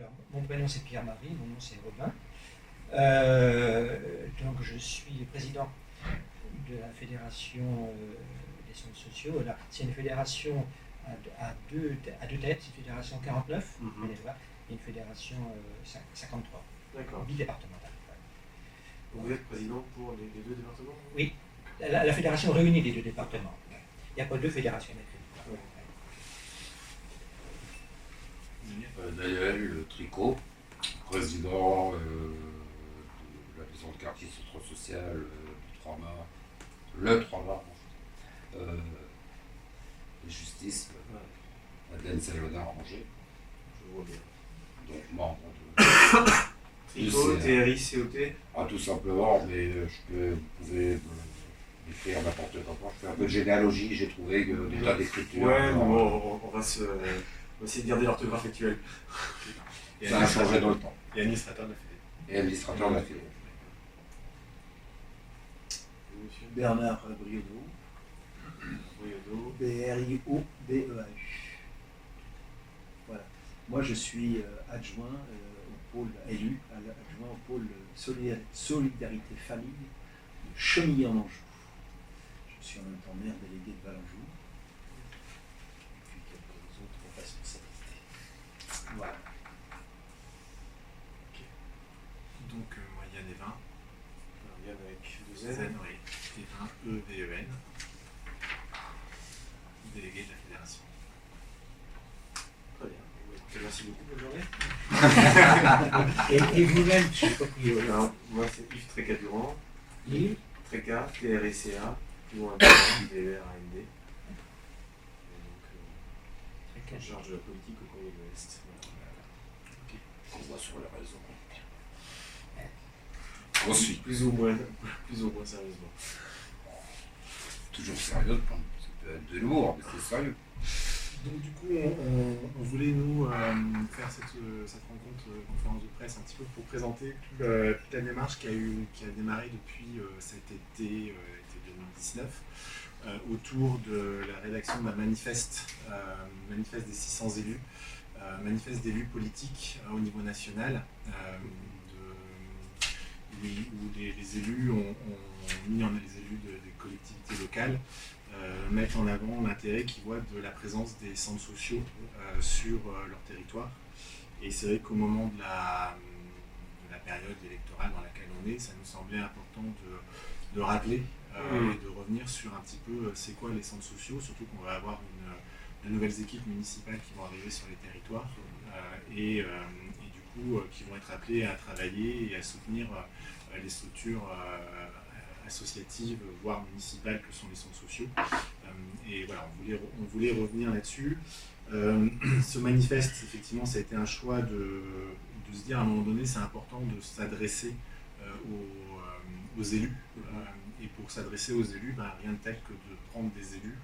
Alors, mon prénom c'est Pierre-Marie, mon nom c'est Robin. Donc je suis président de la fédération des centres sociaux. C'est une fédération à deux têtes, une fédération 49, et une fédération 53, bidépartementale. Vous êtes président pour les deux départements? Oui, la fédération réunit les deux départements. Il n'y a pas deux fédérations. Daniel Tricot, président de la maison de quartier centre social du 3 mars, le 3 mars, de justice, Madeleine Salvadin Ranger. Je vois bien. Donc membre de Tricot, TRI, COT. Tout simplement, mais vous pouvez m'écrire n'importe quoi. Je fais un peu de généalogie, j'ai trouvé des tas d'écritures. Ouais, bon, on va essayer de garder l'orthographe actuelle. Ça a changé dans le temps. Et administrateur de la Fédé. Et administrateur de la Fédé. Monsieur Bernard Briodot. B-R-I-O-D-E-A-U. Voilà. Moi, je suis adjoint au pôle adjoint au pôle Solidarité Famille de Chemillé-en-Anjou. Je suis en même temps maire délégué de Valenjou. Et puis quelques autres responsabilités. Voilà. Okay. Donc, moi, Yann Evin. Yann avec 2 N. Oui. Evin, E-V-E-N. Délégué de la fédération. Très bien. Merci beaucoup, bonne journée. Et vous-même, je ne sais pas qui est. Alors, moi, c'est Yves Tréca-Durand. Yves Tréca, T-R-E-C-A, plus loin D-E-R-A-N-D. Et donc, charge de la politique au Congo de l'Est. Okay. On voit sur les réseaux. Ensuite. Plus ou moins sérieusement. Toujours sérieux, ça peut être de l'humour, mais c'est sérieux. Donc du coup, on voulait nous faire cette rencontre, conférence de presse un petit peu pour présenter toute la démarche qui a démarré depuis cet été 2019 autour de la rédaction d'un manifeste des 600 élus, manifeste d'élus politiques au niveau national, où les élus ont mis en les élus des collectivités locales mettent en avant l'intérêt qu'ils voient de la présence des centres sociaux sur leur territoire. Et c'est vrai qu'au moment de la période électorale dans laquelle on est, ça nous semblait important de rappeler et de revenir sur un petit peu c'est quoi les centres sociaux, surtout qu'on va avoir de nouvelles équipes municipales qui vont arriver sur les territoires et du coup qui vont être appelées à travailler et à soutenir les structures associatives, voire municipales que sont les centres sociaux. Et voilà, on voulait revenir là-dessus. Ce manifeste, effectivement, ça a été un choix de se dire à un moment donné, c'est important de s'adresser aux élus. Et pour s'adresser aux élus, rien de tel que de prendre des élus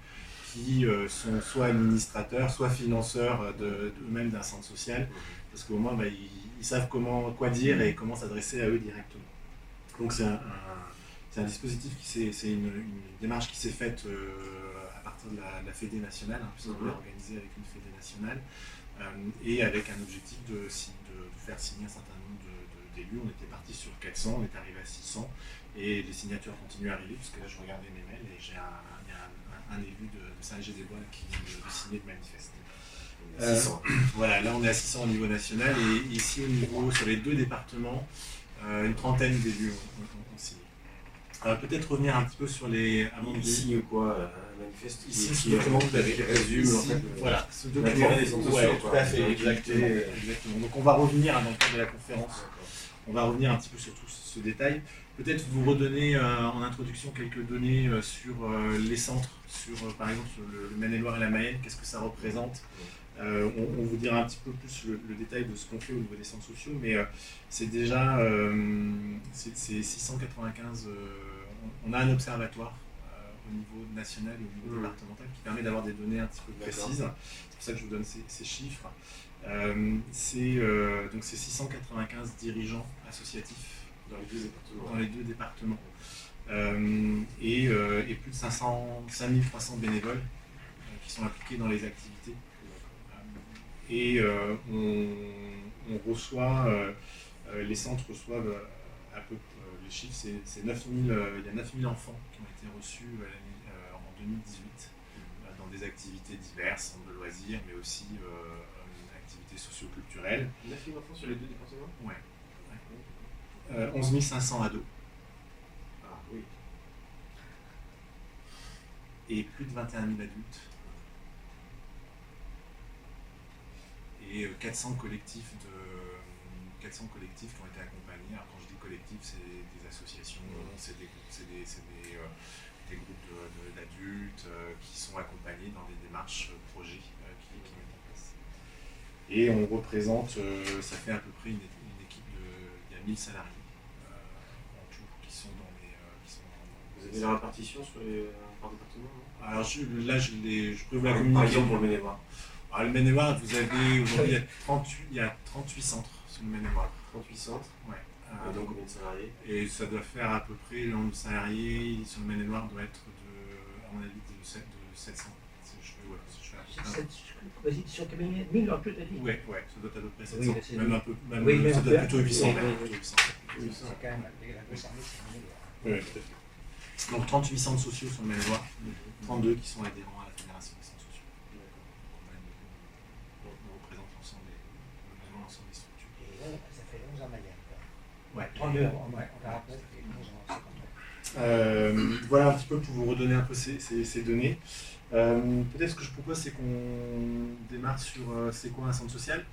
qui sont soit administrateurs, soit financeurs d'eux-mêmes d'un centre social, parce qu'au moins, ils savent quoi dire et comment s'adresser à eux directement. Donc c'est un dispositif c'est une démarche qui s'est faite à partir de la Fédé nationale, puisqu'on l'a organisé avec une Fédé nationale, et avec un objectif de faire signer un certain nombre d'élus. On était parti sur 400, on est arrivé à 600, et les signatures continuent à arriver, puisque là je regardais mes mails et j'ai un élu de Saint-Léger-des-Bois qui vient de signer le manifeste. 600. Voilà, là on est à 600 au niveau national, et ici au niveau, sur les 2 départements, une trentaine d'élus ont signé. Peut-être revenir un petit peu sur les... Il signe quoi un manifeste ici, ce document qui résume en fait, voilà, ce document des centres sociaux. Tout à fait, exactement. Donc on va revenir dans le cadre de la conférence, on va revenir un petit peu sur tout ce détail. Peut-être vous redonner en introduction quelques données sur les centres, sur par exemple sur le Maine-et-Loire et la Mayenne, qu'est-ce que ça représente. On vous dira un petit peu plus le détail de ce qu'on fait au niveau des centres sociaux, mais c'est déjà c'est 695. On a un observatoire au niveau national et au niveau départemental qui permet d'avoir des données un petit peu précises. C'est pour ça que je vous donne ces chiffres. Donc c'est 695 dirigeants associatifs dans les 2 départements. Dans les 2 départements. Et plus de 5300 bénévoles qui sont impliqués dans les activités. Et on reçoit, les centres reçoivent les chiffres, c'est 9000, il y a 9000 enfants qui ont été reçus en 2018 dans des activités diverses, centres de loisirs, mais aussi activités socio-culturelles. 9000 enfants sur les 2 départements? Ouais. 11 500 ados. Ah oui. Et plus de 21 000 adultes. Et 400 collectifs qui ont été accompagnés. Alors quand je dis collectifs, c'est des associations, c'est des groupes d'adultes qui sont accompagnés dans des démarches projets qui mettent en place. Et on représente, ça fait à peu près une équipe il y a 1000 salariés en tout qui sont dans les... Vous avez la répartition par département, non? Alors je peux vous la communiquer. Par exemple pour le Maine-et-Loire. Alors le Maine-et-Loire, vous avez aujourd'hui il y a 38 centres sur le Maine-et-Loire. 38 centres. Ouais. Et donc combien de salariés? Et ça doit faire à peu près, le nombre de salariés sur le Maine-et-Loire doit être à mon avis de 700. Vas-y, sur cabinet 1000 en plus, t'as dit? Ouais, ça doit être à peu près 700. Oui, c'est même un peu, oui, ça doit être plutôt 800. C'est quand même la grosse armée, c'est un milliard. Oui, tout à fait. Donc 38 centres sociaux sur le Maine-et-Loire, 32 qui sont adhérents à la Fédération des centres sociaux. On représente l'ensemble des structures. Et là, ça fait 11 ans Mayenne. Ouais. 32 en 49 et 11 en 53. Voilà un petit peu pour vous redonner un peu ces données. Peut-être ce que je propose, c'est qu'on démarre sur c'est quoi un centre social.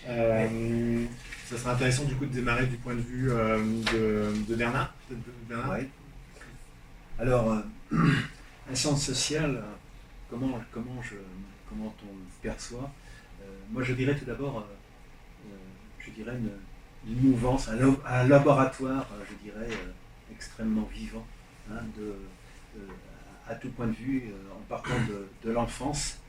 Ça serait intéressant du coup de démarrer du point de vue de Bernard. Ouais. Alors, un centre social, comment on le perçoit? Moi, je dirais tout d'abord, une mouvance, un laboratoire, je dirais, extrêmement vivant, hein, à tout point de vue, en partant de l'enfance,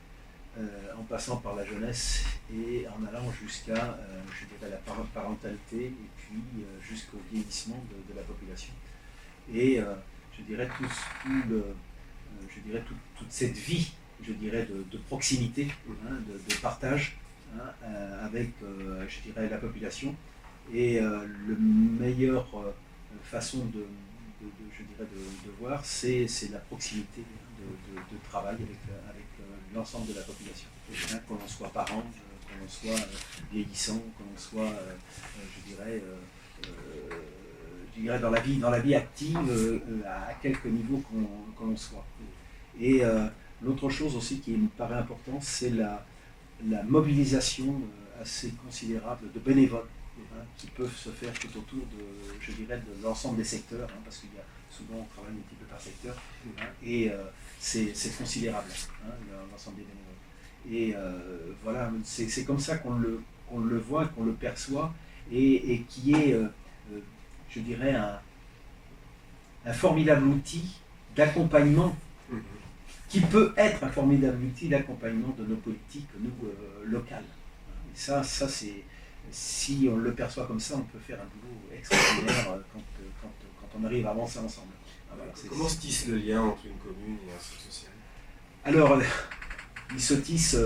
en passant par la jeunesse et en allant jusqu'à, je dirais, la parentalité et puis jusqu'au vieillissement de la population. Et je dirais toute cette vie, je dirais, de proximité, hein, de partage, hein, avec, je dirais, la population. Et le meilleure façon de voir, c'est la proximité de travail avec l'ensemble de la population. Hein, qu'on en soit parent, qu'on en soit vieillissant, qu'on en soit, je dirais dans la vie active, à quelque niveau qu'on soit. Et l'autre chose aussi qui me paraît importante, c'est la mobilisation assez considérable de bénévoles, hein, qui peuvent se faire tout autour de l'ensemble des secteurs, hein, parce qu'il y a souvent on travaille un petit peu par secteur, hein, et c'est considérable, hein, l'ensemble des bénévoles. Et voilà, c'est comme ça qu'on le voit, qu'on le perçoit, et qui est, je dirais, un formidable outil d'accompagnement, qui peut être un formidable outil d'accompagnement de nos politiques, nous, locales. Et ça c'est, si on le perçoit comme ça, on peut faire un boulot extraordinaire quand on arrive à avancer ensemble. Voilà, comment se tisse le lien entre une commune et un centre social? Alors, il se tisse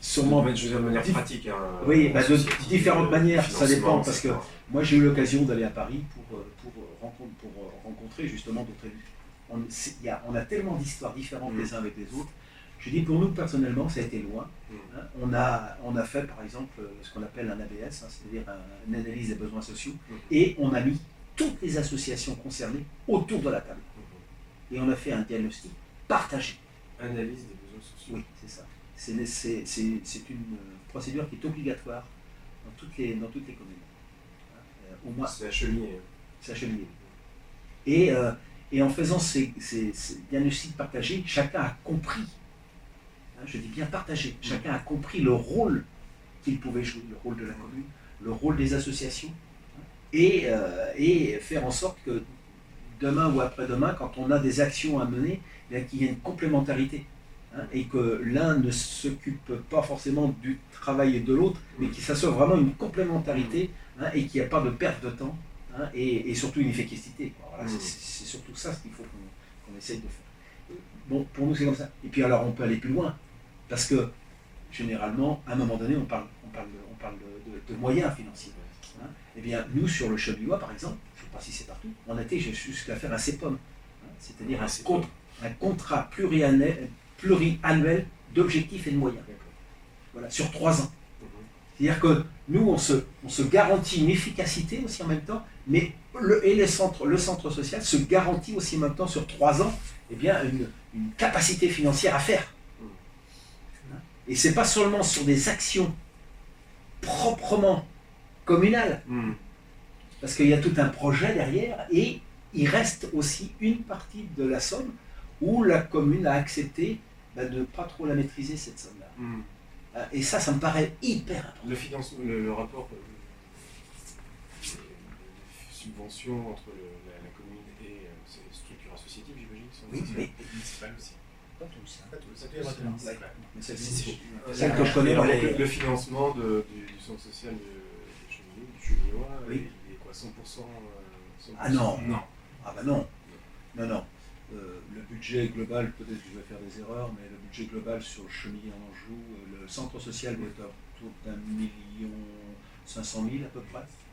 sûrement... Je veux dire de manière pratique. Hein, oui, de différentes manières, ça dépend, parce que moi j'ai eu l'occasion d'aller à Paris pour rencontrer justement d'autres élus. On a tellement d'histoires différentes les uns avec les autres. Je dis, pour nous personnellement, ça a été loin. Hein. On a fait par exemple ce qu'on appelle un ABS, hein, c'est-à-dire une analyse des besoins sociaux, et on a mis toutes les associations concernées autour de la table. Et on a fait un diagnostic partagé. Analyse des besoins sociaux. Oui, c'est ça. C'est une procédure qui est obligatoire dans toutes les communes. Au moins. C'est acheminé. C'est acheminé. Et en faisant ces diagnostics partagés, chacun a compris, hein, je dis bien partagé, chacun a compris le rôle qu'il pouvait jouer, le rôle de la commune, le rôle des associations, hein, et faire en sorte que demain ou après-demain, quand on a des actions à mener, qu'il y ait une complémentarité, hein, et que l'un ne s'occupe pas forcément du travail de l'autre, mais que ça soit vraiment une complémentarité, hein, et qu'il n'y a pas de perte de temps, hein, et surtout une efficacité. Voilà, c'est surtout ça ce qu'il faut qu'on essaye de faire. Bon, pour nous c'est comme ça. Et puis alors on peut aller plus loin, parce que généralement, à un moment donné, on parle parle de moyens financiers. Hein. Eh bien, nous, sur le Chevillois, par exemple, je ne sais pas si c'est partout, on était jusqu'à faire un CEPOM, hein, c'est-à-dire un contrat pluriannuel d'objectifs et de moyens. Voilà, sur 3 ans. C'est-à-dire que nous, on se garantit une efficacité aussi en même temps, mais le centre social se garantit aussi en même temps sur 3 ans eh bien, une capacité financière à faire. Hein. Et ce n'est pas seulement sur des actions proprement communales, parce qu'il y a tout un projet derrière, et il reste aussi une partie de la somme où la commune a accepté de ne pas trop la maîtriser, cette somme-là. Et ça me paraît hyper important. Le financement, le rapport de subvention entre la commune et ses structures associatives, j'imagine, sont municipales aussi. Pas tout ça. Pas tout, ça doit être municipal. Mais celle que je connais, le financement du centre social de Chevillois, il est quoi, 100%, Ah non. Non. Ah bah non. Non. Le budget global, peut-être que je vais faire des erreurs, mais le budget global sur le Chemillé en Anjou, le centre social doit être autour d'1,5 million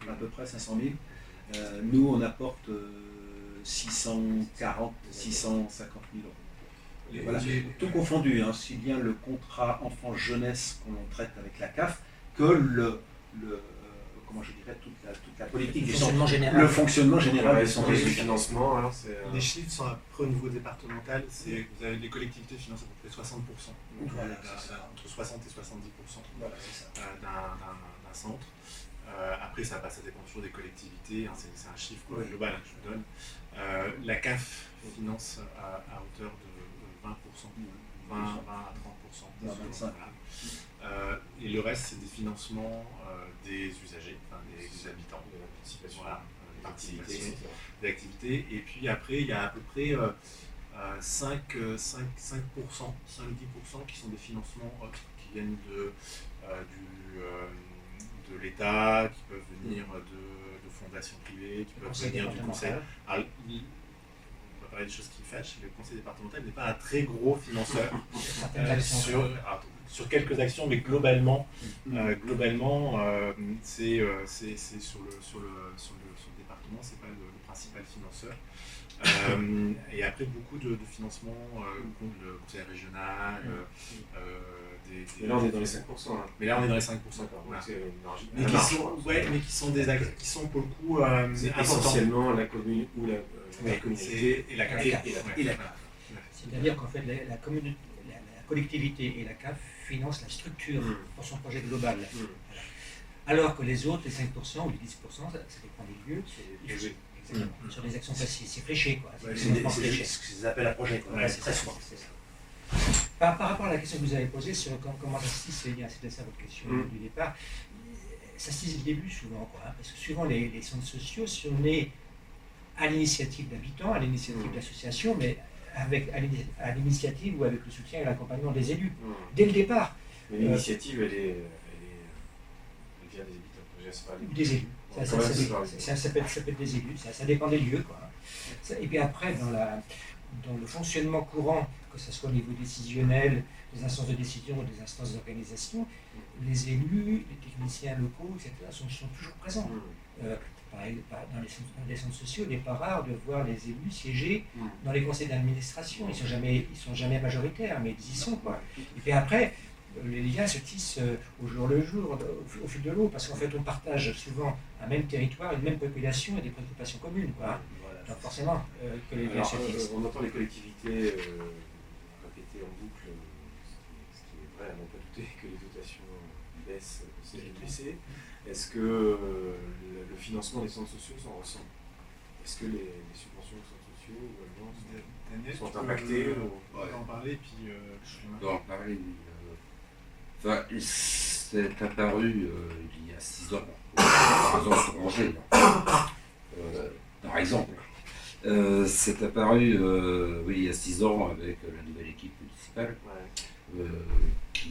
à peu près 500 000. Nous, on apporte 650 000 euros. Voilà. Tout confondu, hein, si bien le contrat enfant-jeunesse qu'on traite avec la CAF que comment je dirais, toute la politique du fonctionnement général. Le fonctionnement général du centre du social. financement, alors c'est... Les chiffres sont après au niveau départemental, c'est vous avez les collectivités financent à peu près 60%, Voilà, entre 60 et 70% Voilà, c'est ça. d'un centre. Après, ça dépend toujours des collectivités, hein, c'est un chiffre global que je vous donne. La CAF finance à hauteur de 20%, 20 à 30%. 25. Et le reste, c'est des financements des usagers, enfin, des habitants, de la participation, des activités. Et puis après, il y a à peu près 5%, 5-10% qui sont des financements autres, qui viennent de l'État, qui peuvent venir de fondations privées, qui peuvent venir du conseil. Alors, on va parler des choses qui fâchent. Le conseil départemental n'est pas un très gros financeur sur quelques actions, mais globalement, c'est sur le département, c'est pas le principal financeur. Et après, beaucoup de financements contre le conseil régional. Mais là, on est dans les 5%. Hein. Mais là, on est dans les 5%. Voilà. Mais qui sont pour le coup essentiellement la commune ou la communauté et la CAF. C'est-à-dire qu'en fait, la collectivité et la CAF financent la structure pour son projet global. Voilà. Alors que les autres, les 5% ou les 10%, ça dépend des lieux. Exactement. Sur des actions passives, c'est fléché, quoi. C'est ce qu'ils appellent un projet. C'est très souvent. Par rapport à la question que vous avez posée sur comment ça se tisse, c'était ça votre question du départ, ça se tisse du début souvent, quoi, hein, parce que souvent les centres sociaux sont nés à l'initiative d'habitants, à l'initiative d'associations, mais à l'initiative ou avec le soutien et l'accompagnement des élus, dès le départ. Mais l'initiative, elle vient des habitants, ou des élus. Ça peut être des élus, ça dépend des lieux, quoi. Et puis après, dans le fonctionnement courant, que ce soit au niveau décisionnel, des instances de décision ou des instances d'organisation, les élus, les techniciens locaux, etc., sont toujours présents. Dans les centres sociaux, il n'est pas rare de voir les élus siéger dans les conseils d'administration. Ils sont jamais majoritaires, mais ils y sont, quoi. Et puis après, les liens se tissent au jour le jour, au fil de l'eau, parce qu'en fait, on partage souvent un même territoire, une même population et des préoccupations communes, quoi. Donc forcément, que les liens se tissent. On entend les collectivités répéter en boucle, ce qui est vrai, à n'en pas douter que les dotations baissent, baisser. Est-ce que le financement des centres sociaux s'en ressent? Est-ce que les subventions aux centres sociaux Daniel, sont impactées? On va en parler, puis je dois en parler. Enfin, c'est apparu il y a 6 ans, par exemple sur Angers, par exemple. C'est apparu il y a 6 ans avec la nouvelle équipe municipale qui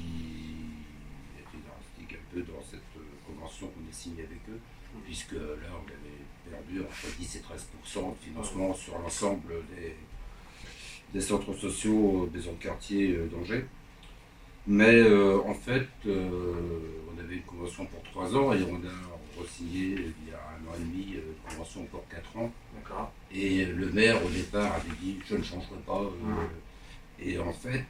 était un peu dans cette convention qu'on a signée avec eux, puisque là on avait perdu entre 10 et 13% de financement sur l'ensemble des centres sociaux, maisons de quartier d'Angers. Mais en fait, on avait avait une convention pour 3 ans et on a re-signé il y a 1 an et demi une convention pour 4 ans. D'accord. Et le maire, au départ, avait dit je ne changerai pas. Et en fait,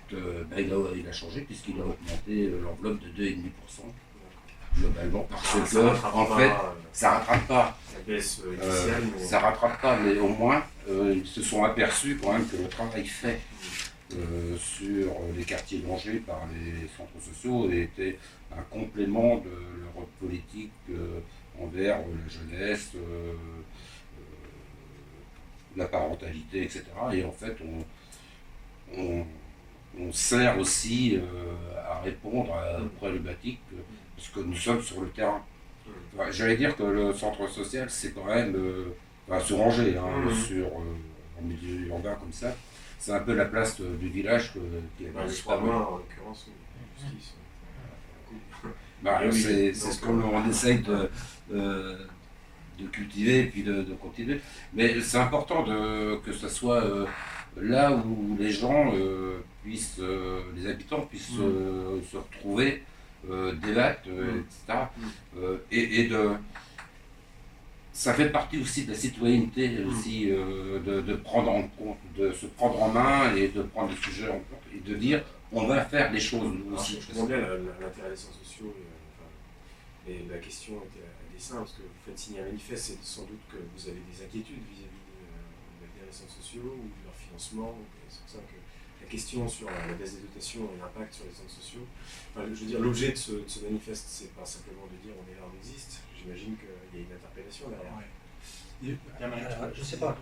il a changé puisqu'il a augmenté l'enveloppe de 2,5% globalement. Parce que, en fait, ça ne rattrape pas. Ça baisse initiale. Ça rattrape pas, mais au moins, ils se sont aperçus quand même que le travail fait sur les quartiers mangés par les centres sociaux était un complément de leur politique envers la jeunesse, la parentalité, etc. Et en fait, on sert aussi à répondre à une problématique parce que nous sommes sur le terrain. Enfin, j'allais dire que le centre social, c'est quand même se ranger en milieu urbain comme ça. C'est un peu la place du village qui est les 3 mois, en l'occurrence, justice. C'est ce qu'on essaye de cultiver et puis de continuer. Mais c'est important que ce soit là où les gens puissent, les habitants puissent se retrouver, débattre, etc. Ça fait partie aussi de la citoyenneté, aussi, de prendre en compte, de se prendre en main et de prendre les sujets en compte et de dire on va faire des choses nous aussi. Je comprends bien l'intérêt des sciences sociaux et la question était à dessein parce que vous faites signer un manifeste, c'est sans doute que vous avez des inquiétudes vis-à-vis de l'avenir des centres sociaux ou de leur financement. C'est pour ça que la question sur la baisse des dotations et l'impact sur les centres sociaux, je veux dire, l'objet de ce manifeste, c'est pas simplement de dire on est là, on existe. J'imagine qu'il y a une interpellation derrière. Alors, je sais pas.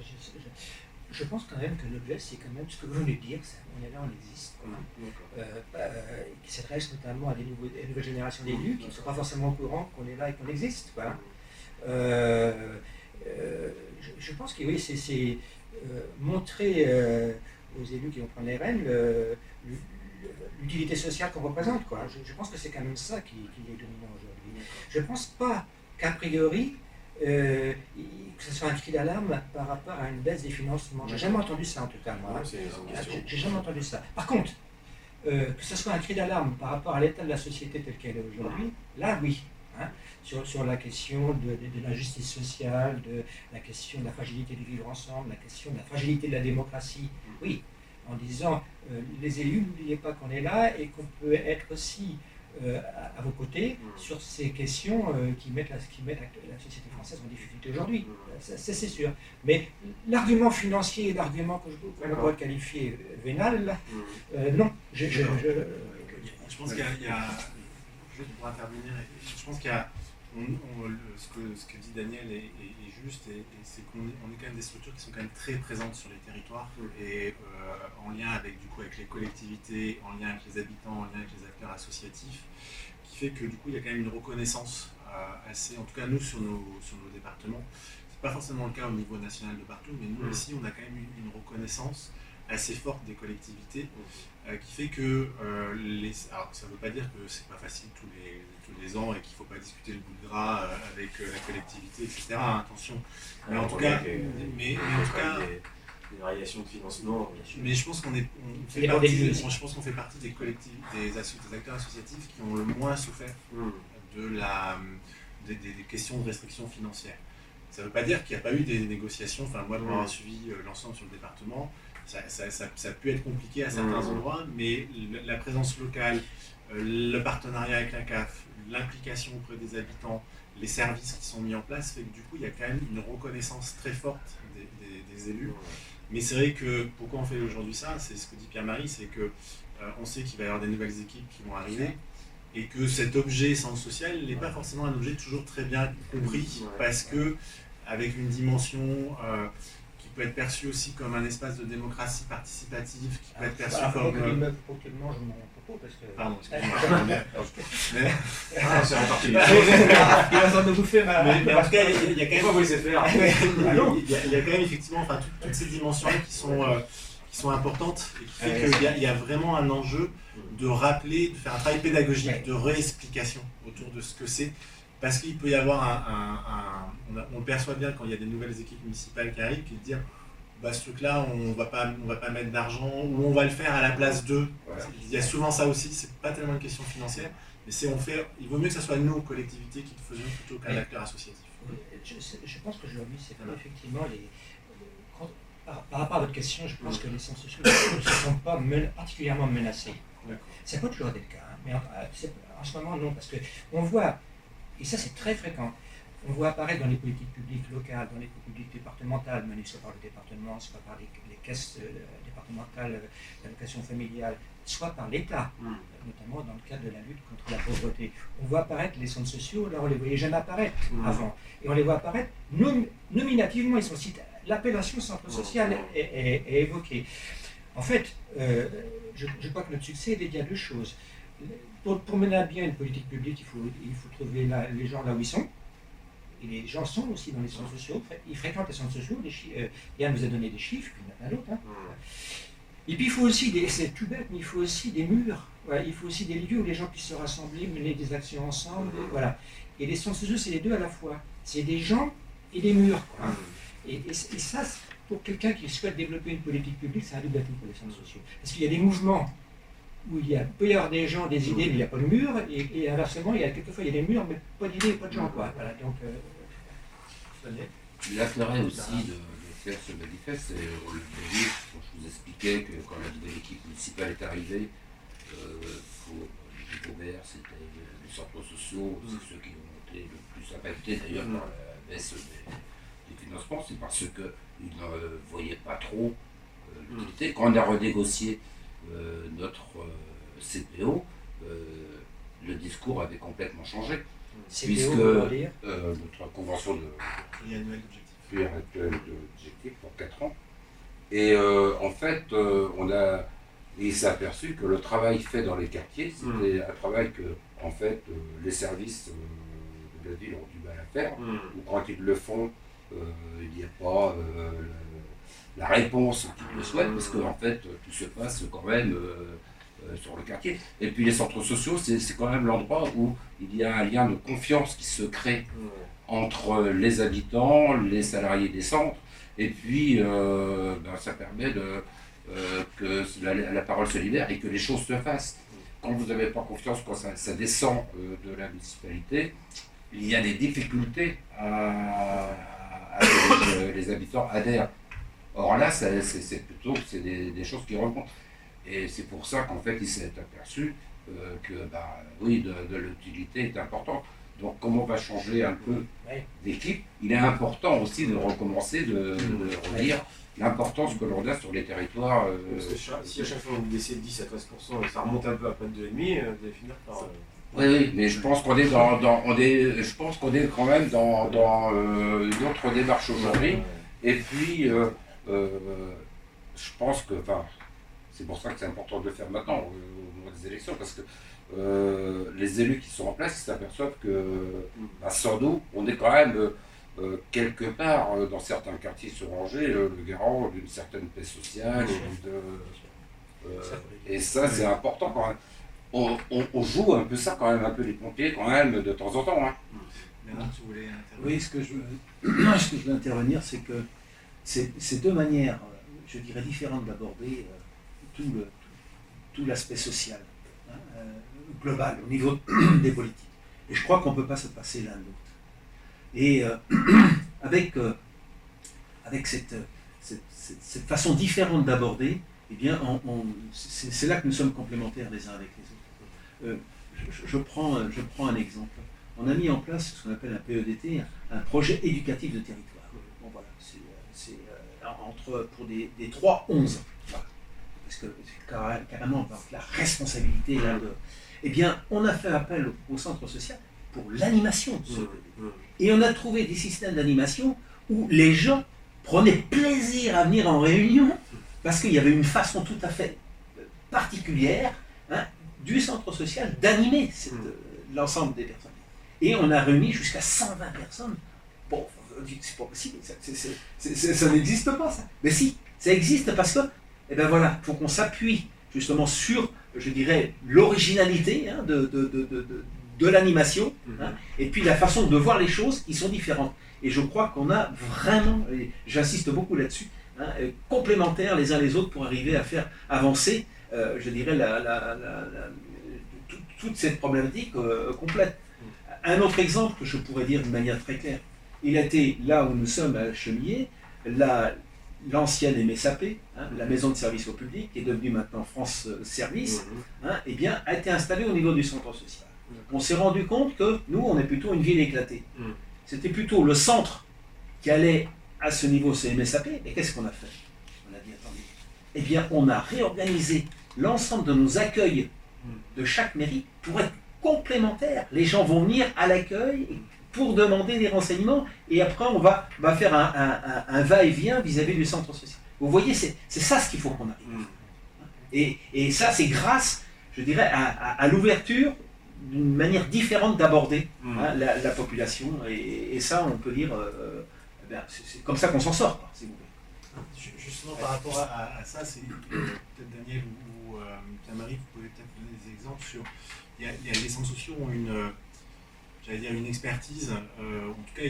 Je pense quand même que l'objet, c'est quand même ce que vous venez de dire, on est là, on existe. Qui s'adresse notamment à des nouvelles générations d'élus qui ne sont pas forcément au courant qu'on est là et qu'on existe. Je pense que oui, c'est montrer aux élus qui vont prendre les rênes l'utilité sociale qu'on représente. Je pense que c'est quand même ça qui est dominant aujourd'hui. Je ne pense pas qu'a priori, que ce soit un cri d'alarme par rapport à une baisse des financements. J'ai jamais entendu ça en tout cas, moi. J'ai jamais entendu ça. Par contre, que ce soit un cri d'alarme par rapport à l'état de la société telle qu'elle est aujourd'hui, là oui. Sur la question de l'injustice sociale, de la question de la fragilité du vivre ensemble, la question de la fragilité de la démocratie, oui. En disant, les élus, n'oubliez pas qu'on est là et qu'on peut être aussi à vos côtés sur ces questions qui mettent la société française en difficulté aujourd'hui. C'est sûr. Mais l'argument financier, l'argument qu'on pourrait qualifier vénal, non. Je pense qu'il y a juste pour intervenir, je pense qu'il y a ce que dit Daniel est juste, et c'est qu'on est quand même des structures qui sont quand même très présentes sur les territoires et en lien avec les collectivités, en lien avec les habitants, en lien avec les acteurs associatifs, qui fait que du coup il y a quand même une reconnaissance assez, en tout cas nous sur nos départements, c'est pas forcément le cas au niveau national de partout, mais nous ici on a quand même une reconnaissance assez forte des collectivités qui fait que alors ça ne veut pas dire que c'est pas facile tous les ans et qu'il ne faut pas discuter le bout de gras avec la collectivité, etc. Attention. Mais en tout cas, des variations de financement. Mais je pense qu'on fait partie des collectivités, des acteurs associatifs qui ont le moins souffert des questions de restrictions financières. Ça ne veut pas dire qu'il n'y a pas eu des négociations. Enfin, moi, pour avoir suivi l'ensemble sur le département, ça a pu être compliqué à certains endroits, mais la présence locale, le partenariat avec la CAF, l'implication auprès des habitants, les services qui sont mis en place, fait que du coup, il y a quand même une reconnaissance très forte des élus. Mais c'est vrai que pourquoi on fait aujourd'hui ça, c'est ce que dit Pierre-Marie, c'est que on sait qu'il va y avoir des nouvelles équipes qui vont arriver et que cet objet centre social n'est pas forcément un objet toujours très bien compris parce que avec une dimension qui peut être perçue aussi comme un espace de démocratie participative, qui peut être perçu comme... Faut que je mange mon propos parce que... Pardon, excusez-moi. C'est reparti. Il va s'en bouffer mais en tout cas, il y a quand même... Pourquoi vous laissez faire? Il y a quand même effectivement toutes ces dimensions-là qui sont importantes et qui fait qu'il y a vraiment un enjeu de rappeler, de faire un travail pédagogique, de réexplication autour de ce que c'est. Parce qu'il peut y avoir on le perçoit bien quand il y a des nouvelles équipes municipales qui arrivent, qui disent ce truc-là, on va pas mettre d'argent, ou on va le faire à la place d'eux. Il y a souvent ça aussi, c'est pas tellement une question financière, Mais il vaut mieux que ce soit nous, collectivités, qui le faisons plutôt qu'un acteur associatif. Je pense qu'aujourd'hui, c'est effectivement par rapport à votre question, je pense que les centres sociaux ne se sont pas particulièrement menacés. C'est pas toujours le cas, hein, mais en ce moment, non, parce qu'on voit, et ça c'est très fréquent, on voit apparaître dans les politiques publiques locales, dans les politiques publiques départementales, menées soit par le département, soit par les caisses départementales d'allocation familiale, soit par l'État, notamment dans le cadre de la lutte contre la pauvreté. On voit apparaître les centres sociaux, là on ne les voyait jamais apparaître avant. Et on les voit apparaître nominativement, ils sont cités. L'appellation centre social est évoquée. En fait, je crois que notre succès est dédié à deux choses. Pour mener à bien une politique publique, il faut trouver les gens là où ils sont. Et les gens sont aussi dans les centres sociaux. Ils fréquentent les centres sociaux. Yann vous a donné des chiffres, puis il y en a d'autres. Hein. Et puis il faut aussi, c'est tout bête, mais il faut aussi des murs. Voilà, il faut aussi des lieux où les gens puissent se rassembler, mener des actions ensemble. Voilà. Et les centres sociaux, c'est les deux à la fois. C'est des gens et des murs. Quoi. Et ça, pour quelqu'un qui souhaite développer une politique publique, c'est un double atout pour les centres sociaux. Parce qu'il y a des mouvements où il peut y avoir des gens, des idées, mais il n'y a pas de mur, et inversement, quelquefois il y a des murs, mais pas d'idées, pas de gens. Quoi. Voilà, donc, l'intérêt aussi de faire ce manifeste, c'est, on le dit, je vous expliquais que quand la l'équipe municipale est arrivée, les Gobert, c'était les centres sociaux, c'est ceux qui ont été le plus impactés d'ailleurs par la baisse des financements, c'est parce qu'ils ne voyaient pas trop l'utilité. Quand on a renégocié notre CPO, le discours avait complètement changé. CPO, puisque notre convention de Pluriannuel d'objectifs pour 4 ans. Et en fait, il s'est aperçu que le travail fait dans les quartiers, c'était un travail que en fait, les services de la ville ont du mal à faire, ou quand ils le font, il n'y a pas la réponse qu'ils le souhaitent, parce qu'en fait, tout se passe quand même sur le quartier. Et puis les centres sociaux, c'est quand même l'endroit où il y a un lien de confiance qui se crée entre les habitants, les salariés des centres, et puis ça permet que la parole se libère et que les choses se fassent. Quand vous n'avez pas confiance, quand ça descend de la municipalité, il y a des difficultés à que les habitants adhèrent. Or là, c'est plutôt des choses qui remontent. Et c'est pour ça qu'en fait, il s'est aperçu que oui, de l'utilité est importante. Donc, comme on va changer un peu d'équipe, il est important aussi de recommencer, de redire l'importance que l'on a sur les territoires. Parce que si à chaque fois vous baissez de 10 à 13% et ça remonte un peu à près de 2,5, vous allez finir par. Oui, mais je pense qu'on est je pense qu'on est quand même dans une autre démarche aujourd'hui. Et puis, je pense que, c'est pour ça que c'est important de le faire maintenant, au moment des élections, parce que les élus qui sont en place, ils s'aperçoivent que, sans nous, on est quand même quelque part, dans certains quartiers sur Angers, le garant d'une certaine paix sociale. Et ça, c'est important quand même. On joue un peu ça quand même, un peu les pompiers quand même, de temps en temps. Hein. Tu voulais intervenir ? Oui, ce que je veux intervenir, c'est que c'est deux manières, je dirais, différentes d'aborder tout l'aspect social, global, au niveau des politiques. Et je crois qu'on ne peut pas se passer l'un de l'autre. Et avec cette façon différente d'aborder, eh bien, c'est là que nous sommes complémentaires les uns avec les autres. Je prends un exemple. On a mis en place ce qu'on appelle un PEDT, un projet éducatif de territoire. Bon, voilà, c'est pour des 3-11. Voilà. Parce que c'est carrément la responsabilité là, eh bien, on a fait appel au centre social pour l'animation de ce PEDT. Et on a trouvé des systèmes d'animation où les gens prenaient plaisir à venir en réunion parce qu'il y avait une façon tout à fait particulière du centre social d'animer l'ensemble des personnes. Et on a réuni jusqu'à 120 personnes. Bon, c'est pas possible, ça n'existe pas ça. Mais si, ça existe parce que, eh ben voilà, il faut qu'on s'appuie justement sur, je dirais, l'originalité de l'animation, et puis la façon de voir les choses qui sont différentes. Et je crois qu'on a vraiment, et j'insiste beaucoup là-dessus, complémentaires les uns les autres pour arriver à faire avancer, je dirais, toute cette problématique complète. Un autre exemple que je pourrais dire de manière très claire, il a été là où nous sommes à Chemillé, l'ancienne MSAP, hein, la maison de service au public, qui est devenue maintenant France Service, hein, eh bien, a été installée au niveau du centre social. On s'est rendu compte que nous, on est plutôt une ville éclatée. C'était plutôt le centre qui allait à ce niveau CMSAP. Et qu'est-ce qu'on a fait? On a dit, attendez, eh bien, on a réorganisé l'ensemble de nos accueils de chaque mairie pour être complémentaires. Les gens vont venir à l'accueil pour demander des renseignements et après on va faire un va-et-vient vis-à-vis du centre social. Vous voyez, c'est ça ce qu'il faut qu'on arrive. Et ça, c'est grâce, je dirais, à l'ouverture d'une manière différente d'aborder la population. Et ça, on peut dire, c'est comme ça qu'on s'en sort, quoi, si vous voulez. Justement, par rapport à ça, c'est peut-être Daniel ou Pierre-Marie, vous pouvez peut-être donner des exemples sur... les centres sociaux ont une expertise, en tout cas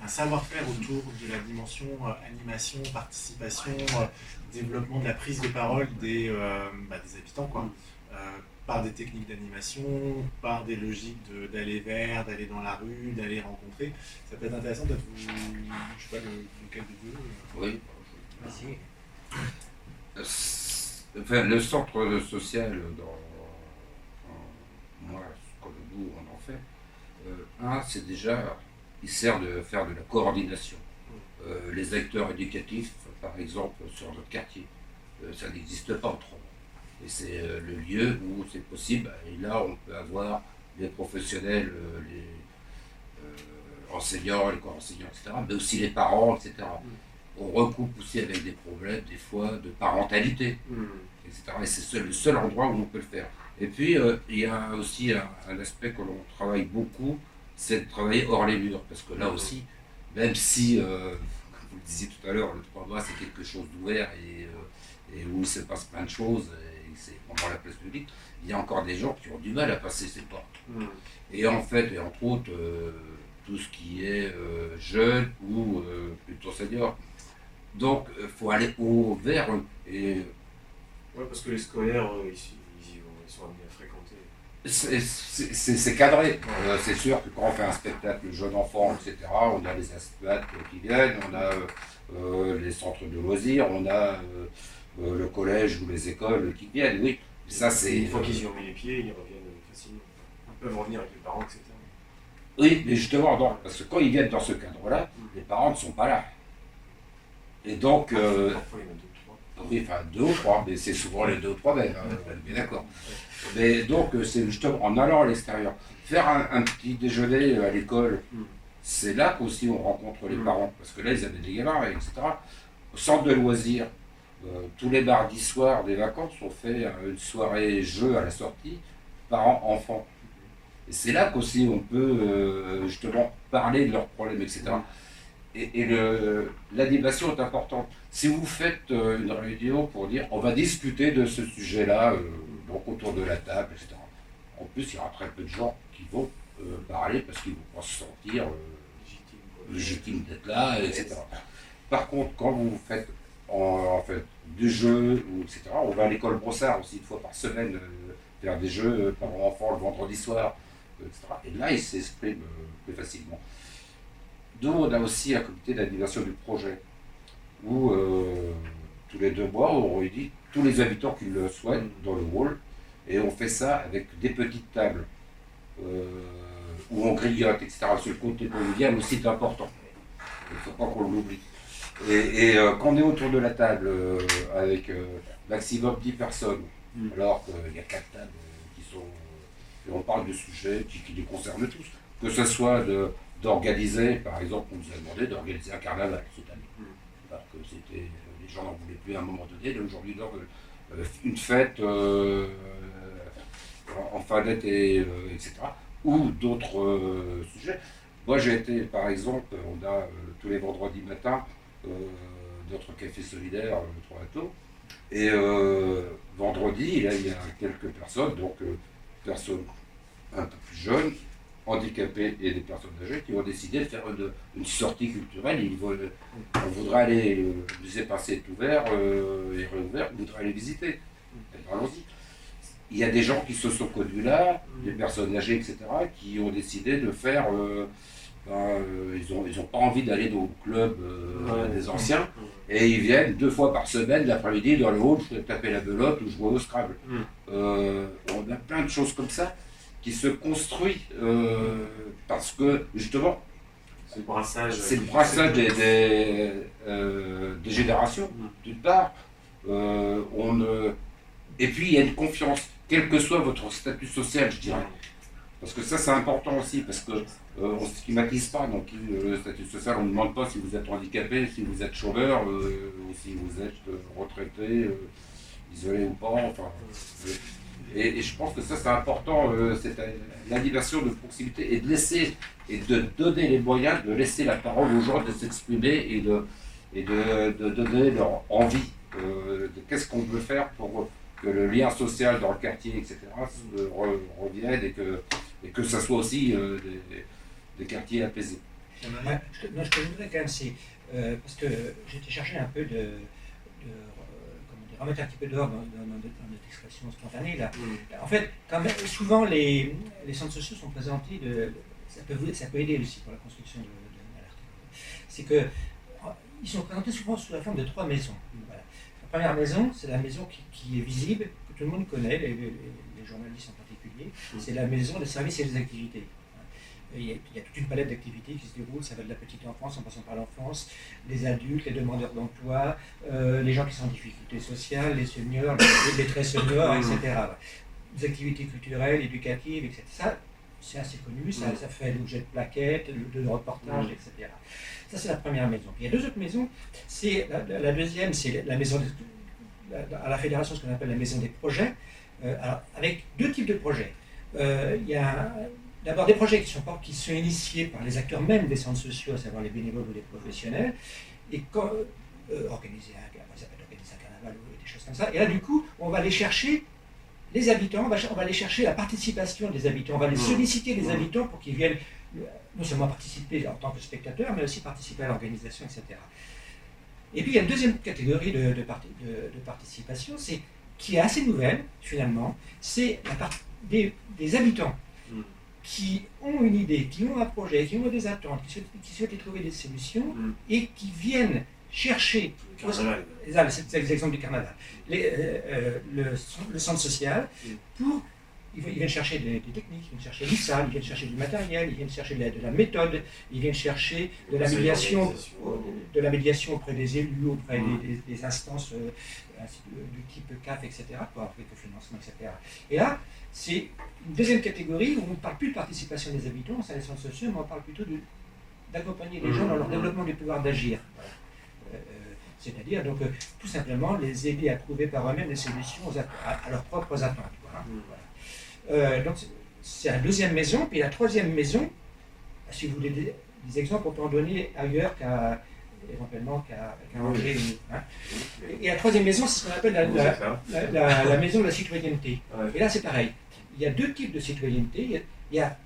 un savoir-faire autour de la dimension animation, participation, développement de la prise de parole des habitants, quoi. Par des techniques d'animation, par des logiques d'aller vers, d'aller dans la rue, d'aller rencontrer. Ça peut être intéressant d'être je sais pas lequel des deux. Oui. Vas-y. Enfin, le centre social, moi, comme nous, on en fait. C'est déjà, il sert de faire de la coordination. Les acteurs éducatifs, par exemple, sur notre quartier, ça n'existe pas autrement. Et c'est le lieu où c'est possible. Et là, on peut avoir les professionnels, les enseignants, les co-enseignants, etc., mais aussi les parents, etc. On recoupe aussi avec des problèmes, des fois, de parentalité, etc. Et c'est le seul endroit où on peut le faire. Et puis, il y a aussi un aspect que l'on travaille beaucoup, c'est de travailler hors les murs. Parce que là aussi, même si, comme vous le disiez tout à l'heure, le 3 mois, c'est quelque chose d'ouvert et où il se passe plein de choses, et c'est pendant la place publique, il y a encore des gens qui ont du mal à passer ces portes. Et en fait, et entre autres, tout ce qui est jeune ou plutôt senior. Donc, il faut aller vers eux. Oui, parce que les scolaires, ils sont amenés à fréquenter. C'est cadré. C'est sûr que quand on fait un spectacle jeune enfant, etc., on a les asthmates qui viennent, on a les centres de loisirs, on a le collège ou les écoles qui viennent, oui. Ça, c'est... Une fois qu'ils y ont mis les pieds, ils reviennent facilement. Ils peuvent revenir avec les parents, etc. Oui, mais justement, non, parce que quand ils viennent dans ce cadre-là, les parents ne sont pas là. Et donc... Parfois, il y en a 2 ou 3. Oui, enfin 2 ou 3, mais c'est souvent les 2 ou 3 mêmes, on est bien d'accord. Mais donc, c'est justement en allant à l'extérieur, faire un petit déjeuner à l'école, c'est là qu'aussi on rencontre les parents, parce que là, ils avaient des gamins, etc. Au centre de loisirs, tous les mardis soirs des vacances, on fait une soirée jeu à la sortie, parents-enfants. Et c'est là qu'aussi on peut justement parler de leurs problèmes, etc. Et l'animation est importante. Si vous faites une réunion pour dire on va discuter de ce sujet-là, donc autour de la table, etc. En plus, il y aura très peu de gens qui vont parler parce qu'ils vont pas se sentir légitimes d'être là, etc. Par contre, quand vous faites en fait du jeu, etc., on va à l'école Brossard aussi 1 fois par semaine faire des jeux par enfants le vendredi soir, etc. Et là, ils s'expriment plus facilement. Nous, on a aussi un comité d'animation du projet où tous les 2 mois, on réunit tous les habitants qui le souhaitent dans le hall et on fait ça avec des petites tables où on grignote, etc. Parce que le côté convivial aussi est important. Il ne faut pas qu'on l'oublie. Et quand on est autour de la table avec maximum 10 personnes, alors qu'il y a 4 tables qui sont... et on parle de sujets qui les concernent tous, que ce soit d'organiser, par exemple, on nous a demandé d'organiser un carnaval cette année. Alors que c'était, les gens n'en voulaient plus à un moment donné, aujourd'hui une fête en fin d'été, etc. Ou d'autres sujets. Moi j'ai été, par exemple, on a tous les vendredis matins notre café solidaire, le 3 Bateaux, et vendredi, là il y a quelques personnes, donc personnes un peu plus jeunes, handicapés et des personnes âgées qui ont décidé de faire une sortie culturelle. On voudrait aller, le musée Pincé est ouvert et réouvert, on voudrait aller visiter. Allons-y. il y a des gens qui se sont connus là, des personnes âgées, etc., qui ont décidé de faire... ils ont pas envie d'aller au club des anciens, et ils viennent 2 fois par semaine, l'après-midi, dans le hall, taper la belote ou jouer au Scrabble. On a plein de choses comme ça qui se construisent parce que, justement, c'est le brassage des générations, d'une part. Et puis il y a une confiance, quel que soit votre statut social, je dirais. Parce que ça, c'est important aussi, parce que on ne stigmatise pas. Donc, le statut social, on ne demande pas si vous êtes handicapé, si vous êtes chômeur, ou si vous êtes retraité, isolé ou pas. Enfin, et je pense que ça, c'est important, c'est l'animation de proximité et de laisser, et de donner les moyens, de laisser la parole aux gens de s'exprimer et de donner leur envie de qu'est-ce qu'on veut faire pour que le lien social dans le quartier, etc., revienne et que ça soit aussi des quartiers apaisés. Ce que je voudrais quand même, c'est parce que j'étais cherché un peu de remettre un petit peu d'ordre dans notre expression spontanée là. En fait, quand même, souvent les centres sociaux sont présentés ça peut aider aussi pour la construction de l'article. C'est que ils sont présentés souvent sous la forme de 3 maisons. Voilà. La première maison, c'est la maison qui est visible, que tout le monde connaît, les journalistes en particulier. C'est la maison des services et des activités. Il y a toute une palette d'activités qui se déroulent, ça va de la petite enfance en passant par l'enfance, les adultes, les demandeurs d'emploi, les gens qui sont en difficulté sociale, les seniors, les très seniors, etc. Les activités culturelles, éducatives, etc. Ça, c'est assez connu, ça fait l'objet de plaquettes, de reportages, etc. Ça, c'est la première maison. Puis, il y a 2 autres maisons. La deuxième, c'est la maison à la fédération, ce qu'on appelle la maison des projets, alors, avec 2 types de projets. Il y a d'abord des projets qui sont initiés par les acteurs même des centres sociaux, à savoir les bénévoles ou les professionnels, et organiser un carnaval ou des choses comme ça. Et là, du coup, on va aller chercher les habitants, on va aller chercher la participation des habitants, on va les solliciter les habitants pour qu'ils viennent non seulement participer en tant que spectateurs, mais aussi participer à l'organisation, etc. Et puis il y a une deuxième catégorie de participation, qui est assez nouvelle finalement, c'est des habitants qui ont une idée, qui ont un projet, qui ont des attentes, qui souhaitent y trouver des solutions et qui viennent chercher, c'est l'exemple du carnaval, le centre social, ils viennent chercher des techniques, ils viennent chercher des salles, ils viennent chercher du matériel, ils viennent chercher de la méthode, ils viennent chercher de la médiation auprès des élus, auprès des instances du type CAF, etc., pour avoir quelques financements, etc. Et là, c'est une deuxième catégorie où on ne parle plus de participation des habitants au sein des centres sociaux, mais on parle plutôt d'accompagner les gens dans leur développement du pouvoir d'agir. Voilà. C'est-à-dire, donc, tout simplement, les aider à trouver par eux-mêmes des solutions à leurs propres attentes. Voilà. Donc, c'est la deuxième maison. Puis la troisième maison, si vous voulez des exemples, on peut en donner ailleurs éventuellement qu'à Angers. Et la troisième maison, c'est ce qu'on appelle la maison de la citoyenneté. Et là, c'est pareil. Il y a 2 types de citoyenneté. Il y a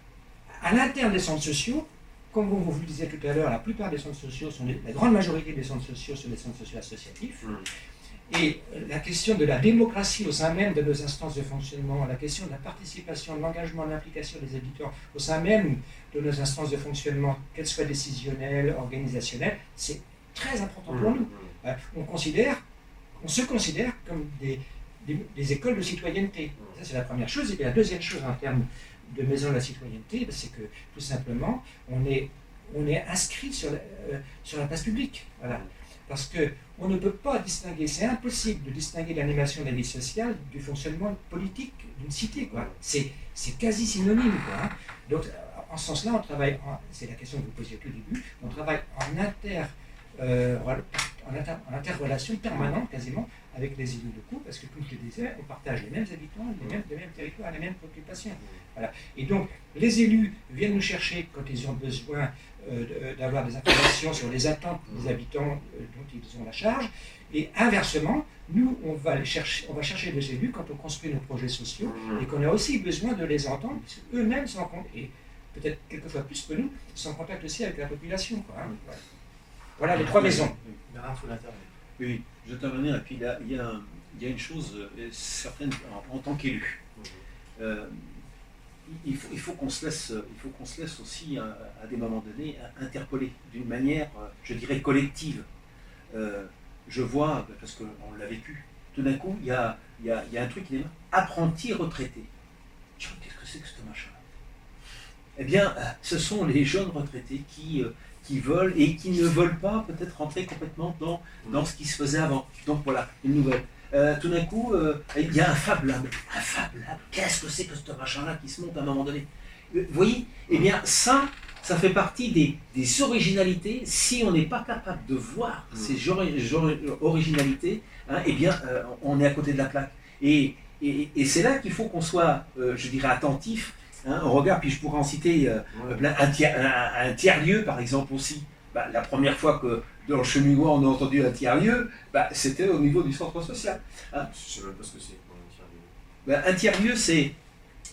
à l'interne des centres sociaux, comme vous le disiez tout à l'heure, la plupart des centres sociaux, la grande majorité des centres sociaux sont des centres sociaux associatifs. Et la question de la démocratie au sein même de nos instances de fonctionnement, la question de la participation, de l'engagement, de l'implication des habitants au sein même de nos instances de fonctionnement, qu'elles soient décisionnelles, organisationnelles, c'est très important pour nous. On se considère comme des écoles de citoyenneté. Ça, c'est la première chose. Et puis la deuxième chose en termes de maison de la citoyenneté, c'est que tout simplement, on est inscrit sur la place publique. Voilà. Parce qu'on ne peut pas distinguer, c'est impossible de distinguer l'animation de la vie sociale du fonctionnement politique d'une cité. C'est quasi synonyme. Donc, en ce sens-là, on travaille, c'est la question que vous posiez au tout début, on travaille en interrelation permanente quasiment avec les élus locaux, parce que, comme je le disais, on partage les mêmes habitants, les mêmes territoires, les mêmes préoccupations. Voilà. Et donc, les élus viennent nous chercher quand ils ont besoin d'avoir des informations sur les attentes des habitants dont ils ont la charge. Et inversement, nous, on va chercher les élus quand on construit nos projets sociaux et qu'on a aussi besoin de les entendre, parce qu'eux-mêmes sont en contact, et peut-être quelquefois plus que nous, sont en contact aussi avec la population. Voilà les 3 maisons. Oui, je vais intervenir. Et puis il y a il y a une chose certaine en tant qu'élu. Il faut qu'on se laisse aussi à des moments donnés interpeller d'une manière, je dirais, collective. Je vois, parce qu'on l'a vécu, tout d'un coup, il y a un truc qui est apprenti retraité. Qu'est-ce que c'est que ce machin-là? Eh bien, ce sont les jeunes retraités qui veulent et qui ne veulent pas peut-être rentrer complètement dans ce qui se faisait avant. Donc voilà, une nouvelle. Tout d'un coup, il y a un Fab Lab. Un Fab Lab, qu'est-ce que c'est que ce machin-là qui se monte à un moment donné? Vous voyez? Eh bien, ça fait partie des originalités. Si on n'est pas capable de voir ces originalités, eh bien, on est à côté de la plaque. Et c'est là qu'il faut qu'on soit, je dirais, attentif. On regarde, puis je pourrais en citer un tiers-lieu, par exemple, aussi. La première fois que dans le Cheminois, on a entendu un tiers-lieu, c'était au niveau du centre social. Je ne sais même pas ce que c'est, un tiers-lieu. Un tiers-lieu,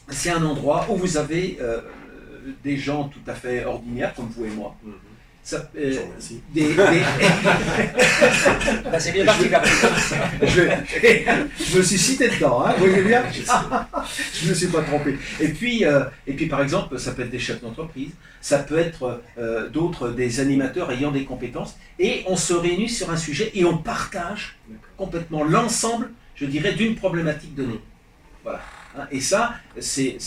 c'est un endroit où vous avez des gens tout à fait ordinaires, comme vous et moi. Ça, merci. C'est bien parti, je me suis cité dedans, vous voyez bien. Je ne me suis pas trompé. Et puis, par exemple, ça peut être des chefs d'entreprise, ça peut être des animateurs ayant des compétences, et on se réunit sur un sujet et on partage complètement l'ensemble, je dirais, d'une problématique donnée. Voilà. Et ça, c'est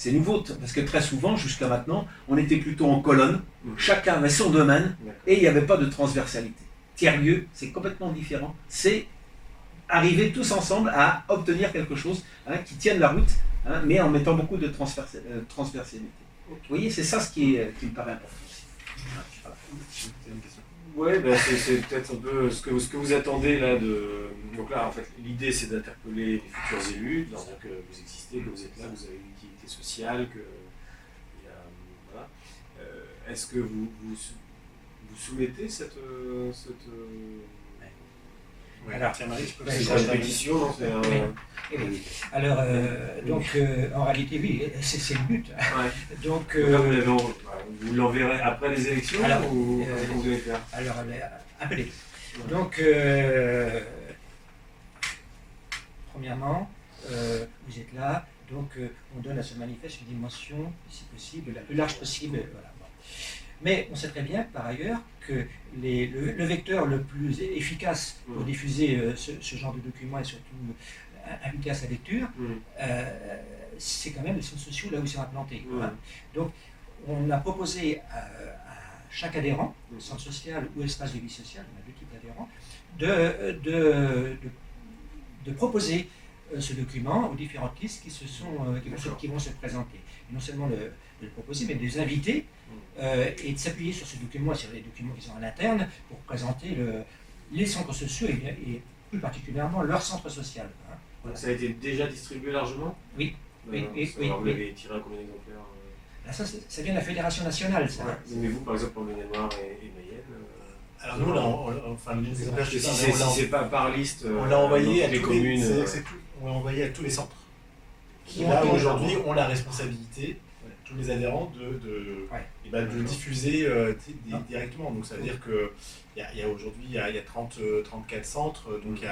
nouveau, parce que très souvent, jusqu'à maintenant, on était plutôt en colonne, chacun avait son domaine, et il n'y avait pas de transversalité. Tiers-lieu, c'est complètement différent, c'est arriver tous ensemble à obtenir quelque chose qui tienne la route, mais en mettant beaucoup de transversalité. Vous voyez, c'est ça qui me paraît important aussi. Oui, c'est peut-être un peu ce que vous attendez là de. Donc là, en fait, l'idée c'est d'interpeller les futurs élus, de leur dire que vous existez, que vous êtes là, que vous avez une utilité sociale, que voilà. Est-ce que vous soumettez cette alors, Pierre-Marie, je peux c'est une pétition, non? Oui. Alors, en réalité, oui, c'est le but. Ouais. Donc, vous l'enverrez après les élections ou comment vous allez faire? Alors, appelez. Donc, premièrement, vous êtes là, donc on donne à ce manifeste une dimension, si possible, la plus large possible. Voilà. Bon. Mais on sait très bien, par ailleurs, que le vecteur le plus efficace pour diffuser ce genre de documents et surtout inviter à sa lecture, c'est quand même les centres sociaux là où ils sont implantés. Donc, on a proposé à chaque adhérent, centre social ou espace de vie sociale, on a deux types d'adhérents, de proposer ce document aux différentes listes qui vont se présenter. Et non seulement de le proposer, mais de les inviter et de s'appuyer sur ce document et sur les documents qui sont en interne pour présenter les centres sociaux et plus particulièrement leur centre social. Voilà. Ça a été déjà distribué largement? Oui. Vous l'avez tiré à combien d'exemplaires? Là, ça vient de la Fédération nationale, ça. Ouais. Mais vous, par exemple, en Maine-et-Loire et Mayenne alors nous, si c'est pas par liste, on l'a envoyé à les tous communes. On l'a envoyé à tous les centres. Là, aujourd'hui, on a la responsabilité, tous les adhérents, de diffuser directement. Donc ça veut dire qu'il y a aujourd'hui, il y a 34 centres, donc il y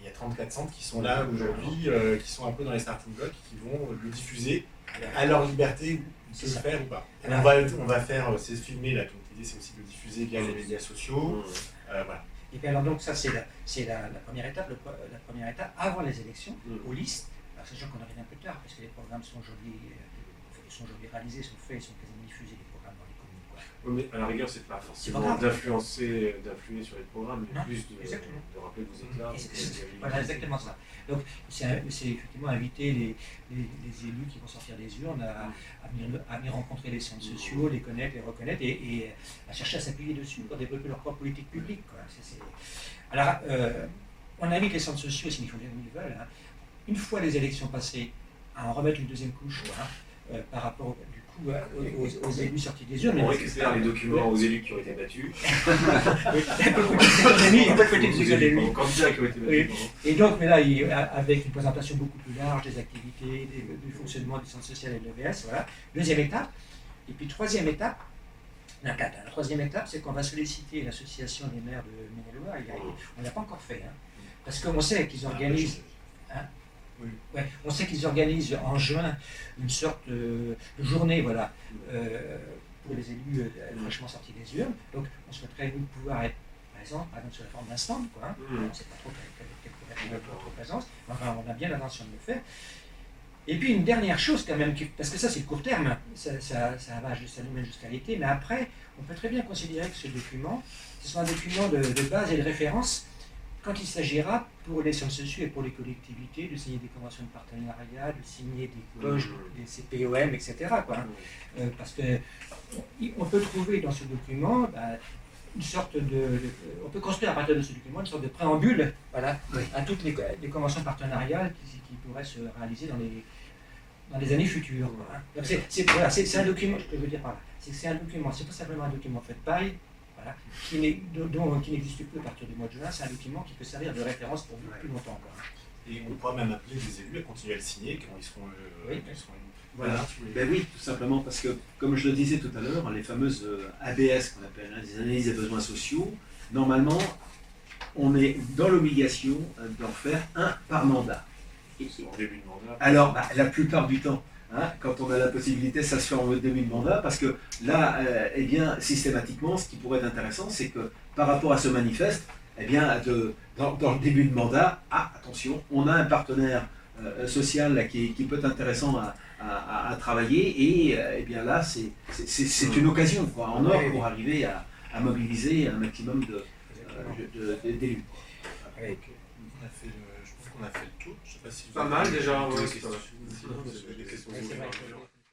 a 34 centres qui sont là aujourd'hui, qui sont un peu dans les starting blocks, qui vont le diffuser à leur liberté de le faire ou pas. On va faire, c'est filmer là, donc l'idée c'est aussi de le diffuser via les médias sociaux. Voilà. Et bien alors donc ça c'est la première étape, la première étape avant les élections, aux listes. Alors sachant qu'on arrive un peu tard, parce que les programmes sont aujourd'hui réalisés, sont faits, sont quasiment diffusés, les programmes dans les communes. Oui, mais à la rigueur, c'est pas forcément d'influer sur les programmes, mais plus de rappeler que vous êtes là. Voilà, exactement ça. Donc c'est effectivement inviter les élus qui vont sortir des urnes à venir rencontrer les centres sociaux, les connaître, les reconnaître et à chercher à s'appuyer dessus pour développer leur propre politique publique. Alors, on invite les centres sociaux, s'ils veulent, une fois les élections passées, à en remettre une deuxième couche par rapport du coup aux élus sortis des urnes. On récupère les documents aux élus qui ont été battus. Et donc, mais là, avec une présentation beaucoup plus large des activités, du fonctionnement du centre social et de l'EVS, voilà. Deuxième étape. Et puis troisième étape, la troisième étape, c'est qu'on va solliciter l'association des maires de Maine-et-Loire. On ne l'a pas encore fait. Parce qu'on sait qu'ils organisent. Ouais, on sait qu'ils organisent en juin une sorte de journée, voilà, pour les élus fraîchement sortis des urnes. Donc, on souhaiterait nous pouvoir être présents, par exemple, sous la forme d'un stand, quoi. Hein. On ne sait pas trop quelle pourrait être notre présence. Enfin, on a bien l'intention de le faire. Et puis une dernière chose quand même, parce que ça c'est le court terme, ça nous mène jusqu'à l'été, mais après, on peut très bien considérer que ce document, ce soit un document de base et de référence quand il s'agira pour les centres sociaux et pour les collectivités de signer des conventions de partenariat, de signer des poches, des CPOM, etc. Quoi, hein. Parce qu'on peut trouver dans ce document une sorte on peut construire à partir de ce document une sorte de préambule, voilà, à toutes les conventions partenariales qui pourraient se réaliser dans les années futures. Quoi, hein. Donc c'est un document, je veux dire par là, c'est un document, c'est pas simplement un document fait de paille, voilà, qui n'existe plus à partir du mois de juin, c'est un document qui peut servir de référence pour plus longtemps. Quoi. Et on pourra même appeler les élus à continuer à le signer quand ils seront... Voilà, ben oui, tout simplement parce que, comme je le disais tout à l'heure, les fameuses ABS qu'on appelle, des analyses des besoins sociaux, normalement, on est dans l'obligation d'en faire un par mandat. En début de mandat. Alors, la plupart du temps, hein, quand on a la possibilité, ça se fait en début de mandat, parce que là, eh bien, systématiquement, ce qui pourrait être intéressant, c'est que par rapport à ce manifeste, eh bien, dans le début de mandat, attention, on a un partenaire social là, qui peut être intéressant à travailler, et eh bien là, c'est une occasion quoi, en or pour arriver à mobiliser un maximum d'élus. Je pense qu'on a fait le tour. Je sais pas si pas mal déjà, ouais, des questions.